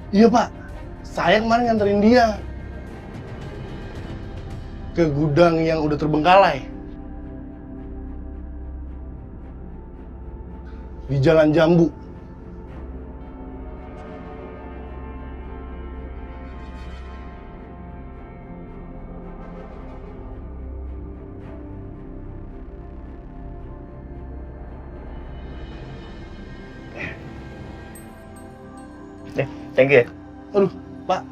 Iya Pak, saya kemarin nganterin dia ke gudang yang udah terbengkalai di Jalan Jambu. Thank you ya. Aduh, Pak,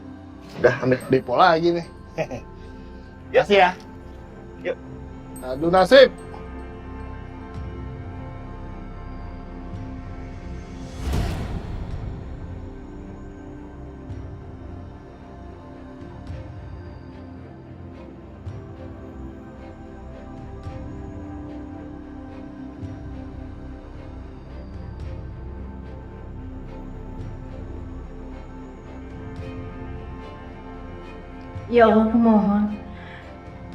Udah ambil. depo lagi nih. Ya. Makasih ya. Yuk. Aduh nasib. Ya Allah, aku mohon.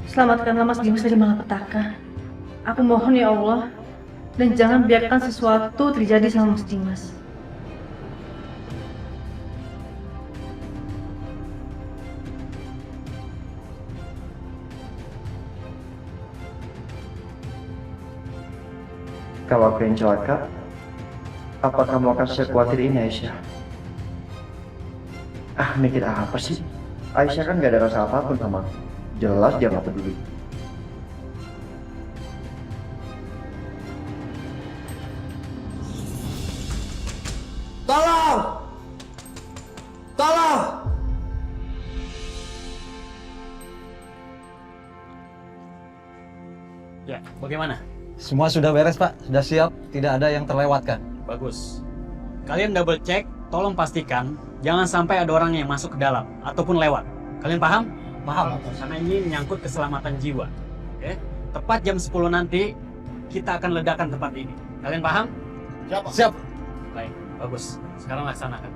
Selamatkanlah Mas Dimas dari malapetaka. Aku mohon ya Allah. Dan jangan biarkan sesuatu terjadi sama Mas Dimas. Kalau aku yang celaka, apa kamu akan sekuatir ini, Aisyah? Mikir apa sih? Aisyah kan gak ada rasa apapun sama aku. Jelas dia gak peduli. Tolong! Tolong! Ya, bagaimana? Semua sudah beres, Pak. Sudah siap, tidak ada yang terlewatkan. Bagus. Kalian double check, tolong pastikan jangan sampai ada orang yang masuk ke dalam ataupun lewat. Kalian paham? Paham. Karena ini menyangkut keselamatan jiwa. Oke? Tepat jam 10 nanti kita akan ledakan tempat ini. Kalian paham? Siapa? Siap. Baik, bagus. Sekarang laksanakan.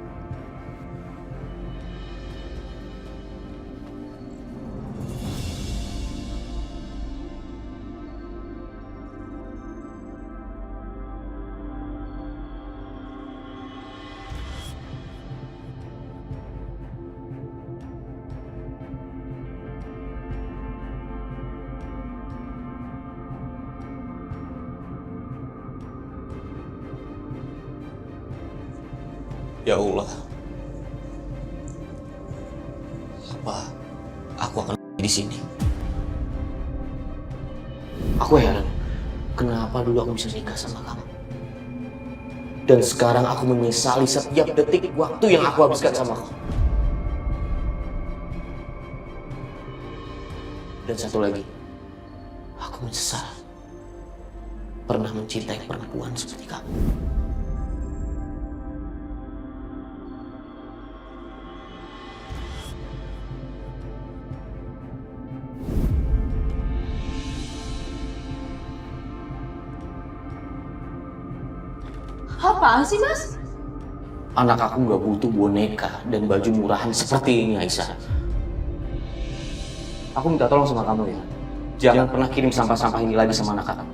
Ya Allah, apa aku akan di sini? Aku heran, kenapa dulu aku bisa nikah sama kamu? Dan sekarang aku menyesali setiap detik waktu yang aku habiskan sama kamu. Dan satu lagi, aku menyesal pernah mencintai perempuan seperti kamu. Apaan sih, Mas? Anak aku nggak butuh boneka dan baju murahan seperti ini, Aisyah. Aku minta tolong sama kamu ya. Jangan pernah kirim sampah-sampah ini lagi sama anak aku.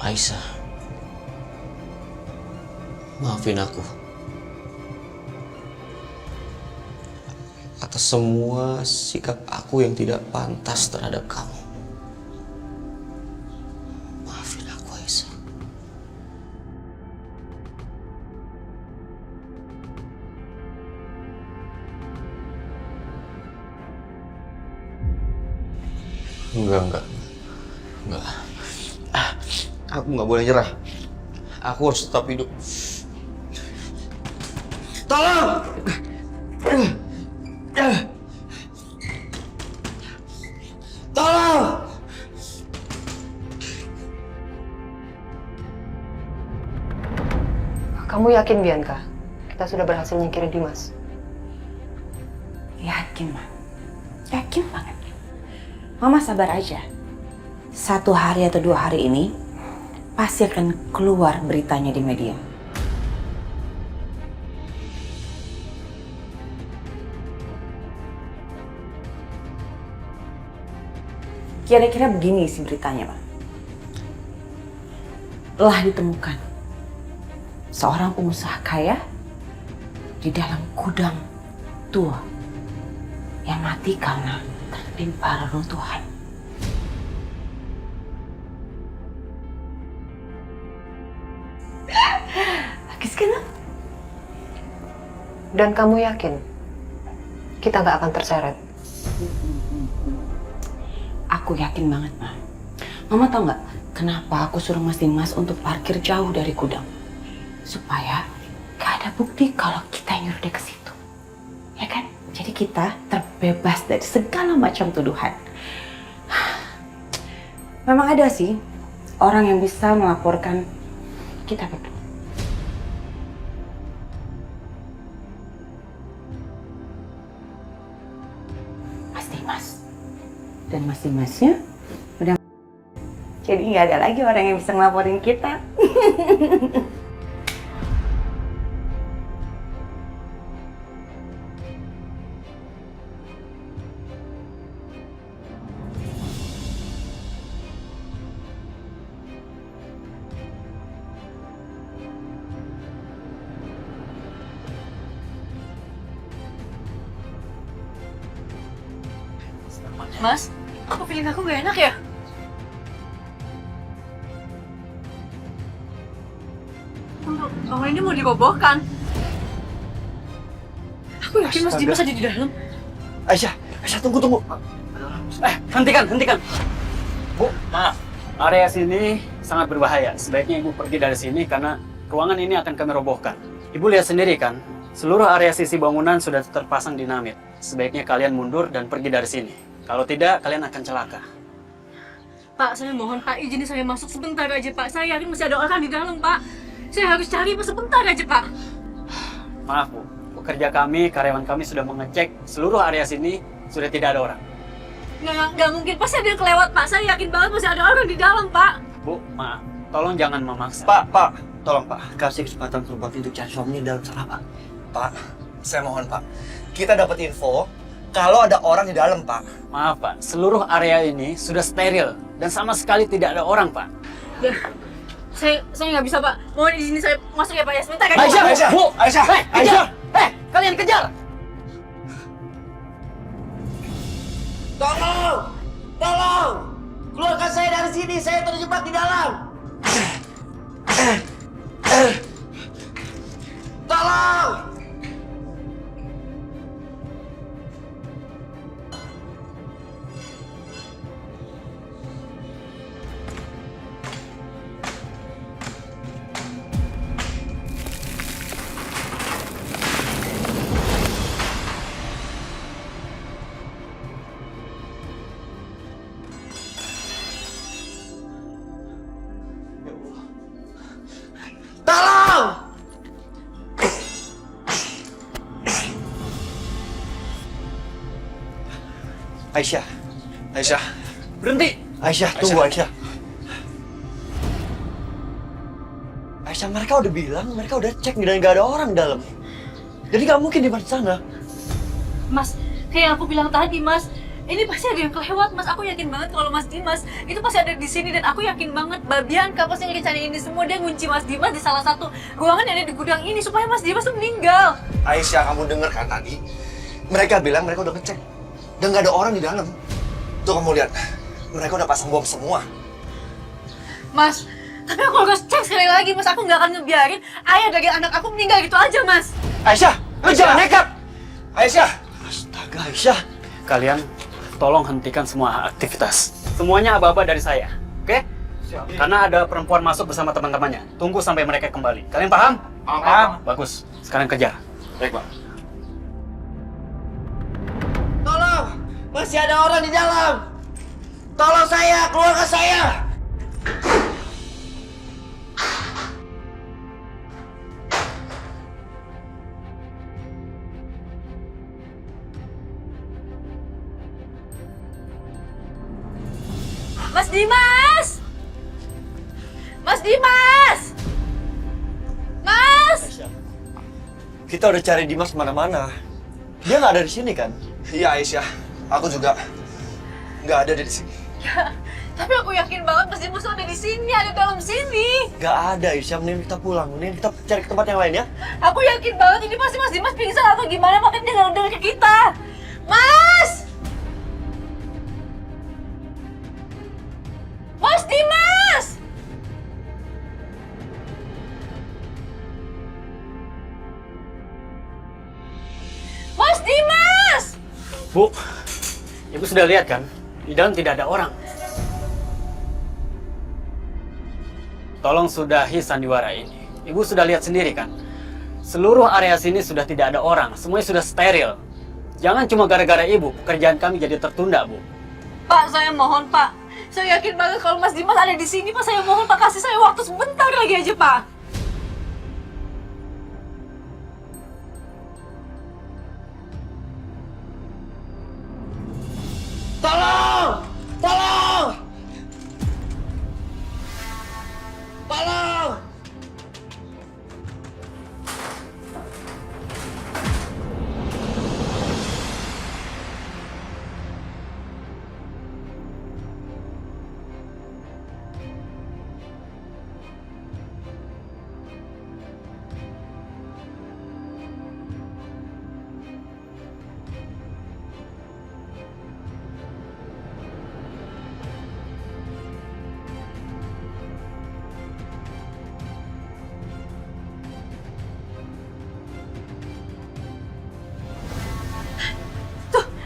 Aisyah, maafin aku atas semua sikap aku yang tidak pantas terhadap kamu. Maafin aku, Aisyah. Enggak. Aku nggak boleh nyerah. Aku harus tetap hidup. Tolong! Tolong! Kamu yakin, Bianca? Kita sudah berhasil nyingkirin Dimas? Yakin, Ma. Yakin banget. Mama sabar aja. 1 hari atau 2 hari ini pasti akan keluar beritanya di media. Kira-kira begini isi beritanya, Pak. telah ditemukan seorang pengusaha kaya di dalam gudang tua yang mati karena tertimpa reruntuhan. Bagus kan? Dan kamu yakin kita nggak akan terseret? Aku yakin banget, Ma. Mama tahu nggak kenapa aku suruh Mas Dimas untuk parkir jauh dari gudang? Supaya gak ada bukti kalau kita nyuruh dia ke situ. Ya kan? Jadi kita terbebas dari segala macam tuduhan. Memang ada sih orang yang bisa melaporkan kita berdua. Mas Dimas. Dan Mas Dimasnya udah. Jadi nggak ada lagi orang yang bisa ngelaporin kita. Mas, aku feeling aku gak enak ya? Bangunan ini mau dirobohkan. Aku yakin Mas Dimas ada di dalam. Aisyah, tunggu. Hentikan. Bu, maaf. Area sini sangat berbahaya. Sebaiknya Ibu pergi dari sini karena ruangan ini akan kami robohkan. Ibu lihat sendiri kan, seluruh area sisi bangunan sudah terpasang dinamit. Sebaiknya kalian mundur dan pergi dari sini. Kalau tidak, kalian akan celaka. Pak, saya mohon Pak, izinin saya masuk sebentar aja Pak. Saya yakin masih ada orang di dalam Pak. Saya harus cari sebentar aja Pak. Maaf Bu, pekerja kami, karyawan kami sudah mengecek seluruh area sini, sudah tidak ada orang. Nggak mungkin, pasti ada yang kelewat Pak. Saya yakin banget masih ada orang di dalam Pak. Bu, maaf, tolong jangan memaksa. Pak, tolong Pak, kasih kesempatan Sobat untuk cari suaminya dalam sana Pak. Pak, saya mohon Pak, kita dapat info kalau ada orang di dalam Pak. Maaf Pak, seluruh area ini sudah steril dan sama sekali tidak ada orang Pak. Saya nggak bisa Pak. Mohon izin saya masuk ya Pak ya. Sebentar aja. Aisyah, Bu, Aisyah, Kejar! Kalian kejar! Tolong! Keluarkan saya dari sini, saya terjebak di dalam. Tolong! Aisyah, Berhenti! Aisyah, tunggu Aisyah. Aisyah, mereka udah bilang, mereka udah cek dan nggak ada orang di dalam. Jadi nggak mungkin di sana. Mas, kayak aku bilang tadi Mas, ini pasti ada yang kelewat Mas. Aku yakin banget kalau Mas Dimas itu pasti ada di sini, dan aku yakin banget Mbak Bianca pasti ngerencanain ini semua. Dia ngunci Mas Dimas di salah satu ruangan yang ada di gudang ini supaya Mas Dimas tuh meninggal. Aisyah, kamu dengar kan tadi? Mereka bilang mereka udah ngecek dan nggak ada orang di dalam. Tuh kamu lihat, mereka udah pasang bom semua. Mas, tapi aku harus cek sekali lagi Mas. Aku nggak akan ngebiarin ayah dari anak aku meninggal gitu aja Mas. Aisyah, lu jangan nekat. Aisyah! Astaga, Aisyah. Kalian tolong hentikan semua aktivitas. Semuanya aba-aba dari saya, oke? Karena ada perempuan masuk bersama teman-temannya. Tunggu sampai mereka kembali. Kalian paham? Paham. Bagus. Sekarang kejar. Baik, Pak. Tolong! Masih ada orang di dalam! Tolong saya! Keluarkan saya! Mas Dimas! Mas Dimas! Mas! Kita udah cari Dimas kemana-mana. Dia nggak ada di sini kan? Iya Aisyah, aku juga nggak ada di sini. Ya, tapi aku yakin banget Mas Dimas Dimas tuh ada di sini, ada dalam sini. Gak ada, Aisyah. Mending kita pulang. Mending kita cari ke tempat yang lain ya. Aku yakin banget ini pasti Mas Dimas pingsan atau gimana, makanya dia nggak udah ke kita. Mas! Mas Dimas! Mas Dimas! Bu, Ibu sudah lihat kan? Di dalam tidak ada orang. Tolong sudahi sandiwara ini. Ibu sudah lihat sendiri kan? Seluruh area sini sudah tidak ada orang. Semuanya sudah steril. Jangan cuma gara-gara Ibu, pekerjaan kami jadi tertunda, Bu. Pak, saya mohon, Pak. Saya yakin banget kalau Mas Dimas ada di sini, Pak. Saya mohon, Pak, kasih saya waktu sebentar lagi aja, Pak. Tolong! Tolong! Tolong!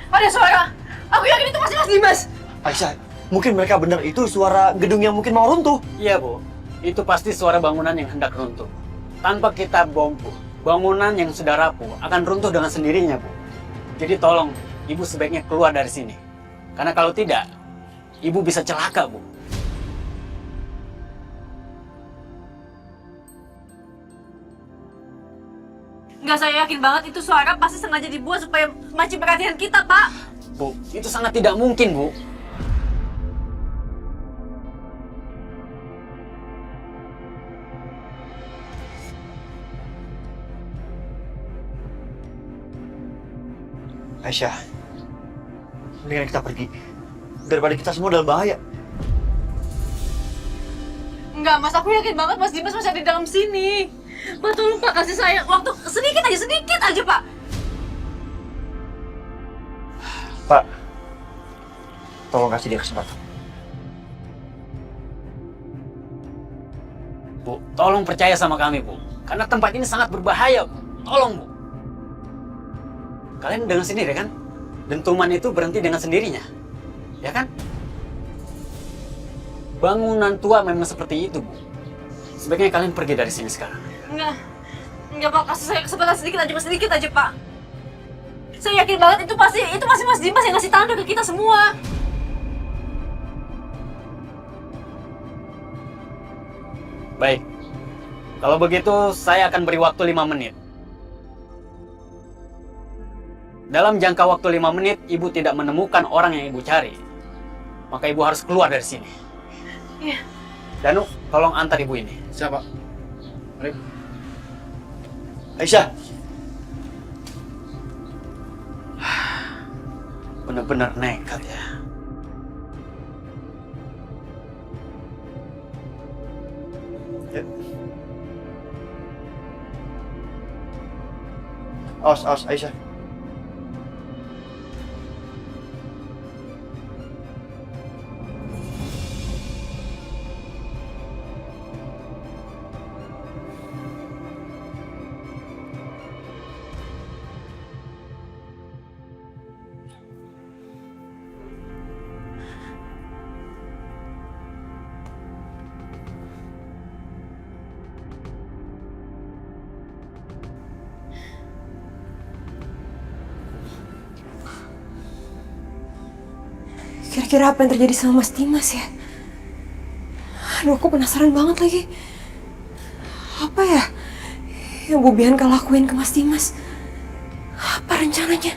Ada suara. Aku yakin itu pasti Mas Dimas. Aisyah, mungkin mereka benar itu suara gedung yang mungkin mau runtuh. Iya, Bu. Itu pasti suara bangunan yang hendak runtuh. Tanpa kita bom, Bu, bangunan yang sudah rapuh akan runtuh dengan sendirinya, Bu. Jadi tolong, Ibu sebaiknya keluar dari sini. Karena kalau tidak, Ibu bisa celaka, Bu. Enggak, saya yakin banget itu suara pasti sengaja dibuat supaya mancing perhatian kita, Pak. Bu, itu sangat tidak mungkin, Bu. Aisyah, mendingan kita pergi. Daripada kita semua dalam bahaya. Enggak, Mas. Aku yakin banget Mas Dimas masih ada di dalam sini. Pak, tolong, Pak. Kasih saya waktu sedikit aja, Pak. Pak, tolong kasih dia kesempatan. Bu, tolong percaya sama kami, Bu. Karena tempat ini sangat berbahaya, Bu. Tolong, Bu. Kalian dengar sendiri kan? Dentuman itu berhenti dengan sendirinya. Ya kan? Bangunan tua memang seperti itu, Bu. Sebaiknya kalian pergi dari sini sekarang. Enggak, Pak. Kasih saya kesempatan sedikit aja, Pak. Saya yakin banget itu pasti Mas Dimas yang ngasih tanda ke kita semua. Baik. Kalau begitu, saya akan beri waktu 5 menit. Dalam jangka waktu 5 menit, Ibu tidak menemukan orang yang Ibu cari. Maka Ibu harus keluar dari sini. Iya. Danu, tolong antar Ibu ini. Siapa? Mari. Aisyah, Benar-benar nekat ya. awas, Aisyah. Kira-kira apa yang terjadi sama Mas Dimas ya? Aduh, aku penasaran banget lagi. Apa ya yang Bu Bianca lakuin ke Mas Dimas? Apa rencananya?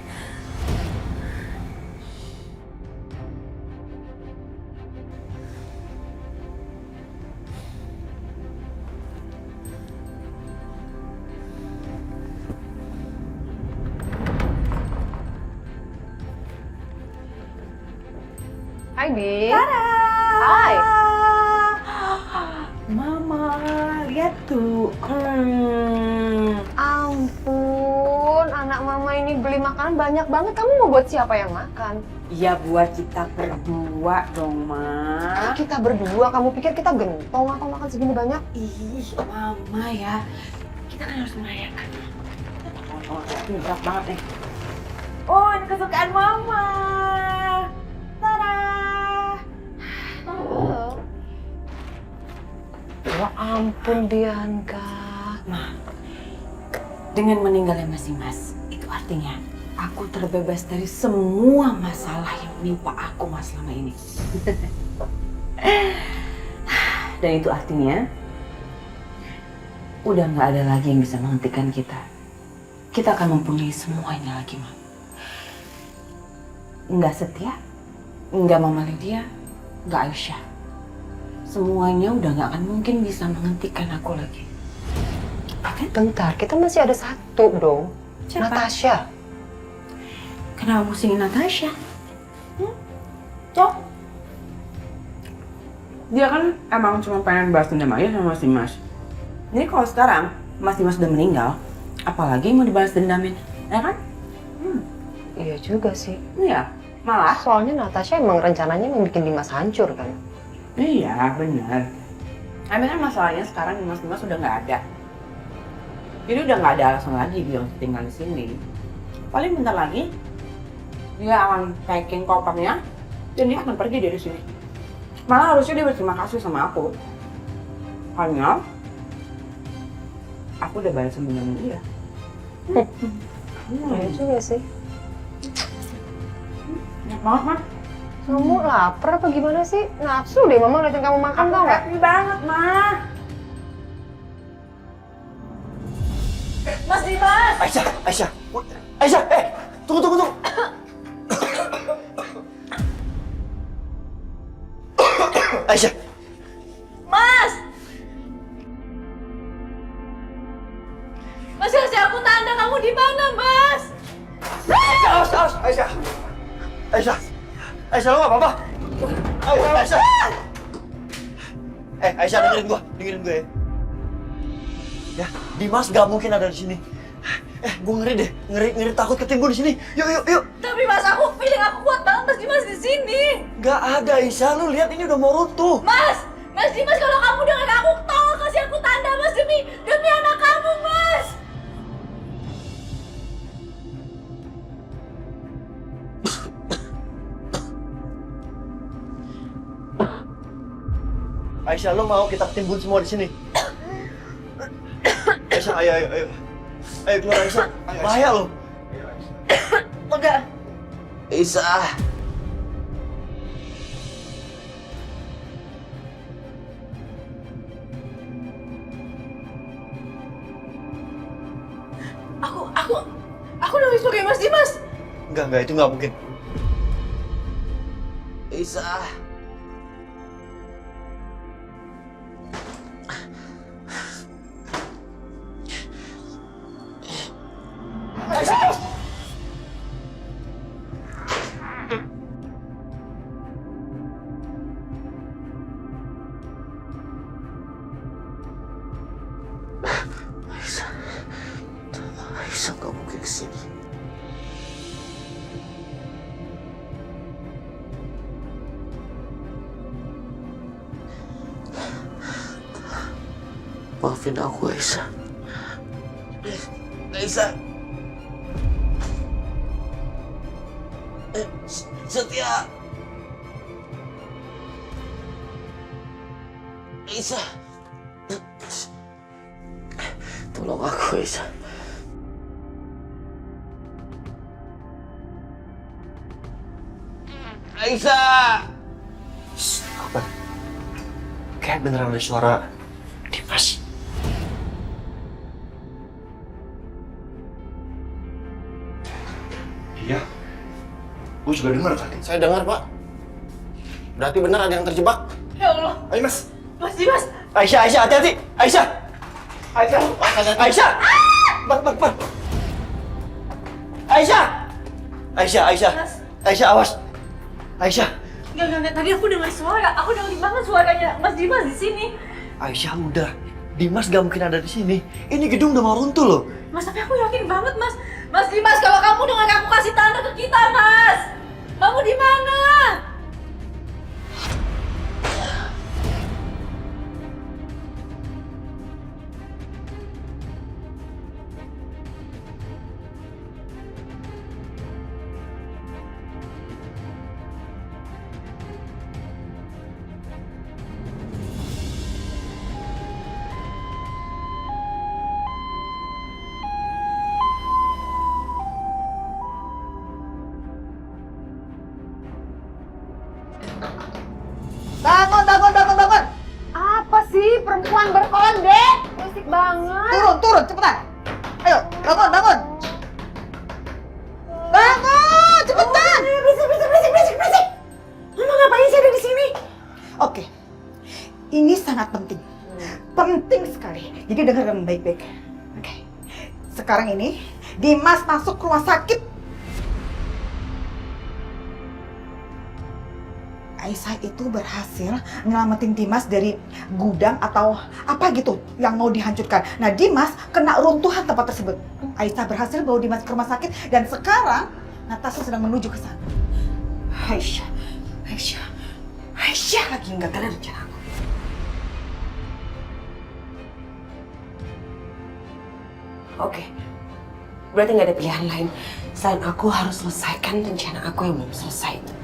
Hai, Bi. Hai. makan banyak banget. Kamu mau buat siapa yang makan? Ya buat kita berdua dong, Ma. Kita berdua, kamu pikir kita gentong apa makan segini banyak? Ih, Mama ya. Kita kan harus merayakan. Ini berat banget nih. Oh, ini kesukaan Mama. Tada! Ya ampun, Bianca. Ma, dengan meninggalnya Mas Dimas, itu artinya aku terbebas dari semua masalah yang menimpa aku Mas selama ini. Dan itu artinya udah nggak ada lagi yang bisa menghentikan kita. Kita akan mempunyai semuanya lagi, Ma. Nggak Setia, nggak Mama Lydia, nggak Aisyah. Semuanya udah nggak akan mungkin bisa menghentikan aku lagi. Bentar, kita masih ada satu dong. Siapa? Natasha. Kenapa musingin Natasha? Toh? Dia kan emang cuma pengen balas dendam aja sama Mas Dimas. Jadi kalau sekarang Mas Dimas udah meninggal, apalagi mau dibalas dendamin, ya kan? Iya juga sih. Iya, malah. Soalnya Natasha emang rencananya mau bikin Dimas hancur kan? Iya, benar. Tapi kan masalahnya sekarang Mas Dimas udah nggak ada. Jadi udah nggak ada alasan lagi dia untuk tinggal di sini. Paling bentar lagi dia akan packing kopernya dan dia akan pergi dari sini. Malah harusnya dia berterima kasih sama aku. Karena aku udah balas dendam dia. Iya juga sih. Enak banget, Ma. Kamu lapar apa gimana sih? Nafsu deh Mama ngeliatin kamu makan, tau nggak? Happy banget, Ma. Mas Dimas! Aisyah, tunggu. Aisyah, Mas! Mas kasih aku tanda kamu di mana, Mas? awas, Aisyah, lo nggak apa-apa? Aisyah. Aisyah, dengerin gue ya. Ya, Dimas gak mungkin ada di sini. Gue ngeri deh, ngeri takut ketimbun di sini. Yuk. Tapi Mas, aku feeling aku kuat banget Mas Dimas di sini. Gak ada, Aisyah. Lu lihat ini udah mau runtuh. Mas Dimas, kalau kamu dengar aku, tolong kasih aku tanda Mas, demi anak kamu, Mas. Aisyah, lo mau kita ketimbun semua di sini? Aisyah, ayo. Ayo keluar, Aisyah. Bahaya lo. Enggak. Aisyah. Aku nangis pakai Mas Dimas. Enggak, itu nggak mungkin. Aisyah. Aisyah nggak mungkin kesini. Maafin aku, Aisyah. Aisyah. Setia. Aisyah. Tolong aku, Aisyah. Aisyah. Apa? Kayak beneran ada suara Dimas. Iya. Gue juga dengar tadi. Saya dengar, Pak. Berarti benar ada yang terjebak. Ya Allah, Ayo, Mas. Mas Dimas. Aisyah, hati-hati. Aisyah. Bar. Aisyah, awas. Aisyah. Enggak. Tadi aku dengar suara. Aku dengar banget suaranya Mas Dimas di sini. Aisyah, udah. Dimas gak mungkin ada di sini. Ini gedung udah mau runtuh loh. Mas, tapi aku yakin banget, Mas. Mas Dimas, kalau kamu dengan aku kasih tanda ke kita, Mas. Kamu di mana? Bangun! Apa sih perempuan berkonde? Berisik banget. Turun, cepetan! Ayo, bangun! Bangun, cepetan! Berisik. Mama ngapain sih ada di sini? Oke, ini sangat penting. Penting sekali. Jadi dengarkan baik-baik. Oke. Sekarang ini, Dimas masuk ke rumah sakit. Aisyah itu berhasil nyelamatin Dimas dari gudang atau apa gitu yang mau dihancurkan. Nah, Dimas kena runtuhan tempat tersebut. Aisyah berhasil bawa Dimas ke rumah sakit dan sekarang Natasha sedang menuju ke sana. Aisyah lagi gagal rencana aku. Oke, berarti nggak ada pilihan lain selain aku harus selesaikan rencana aku yang belum selesai.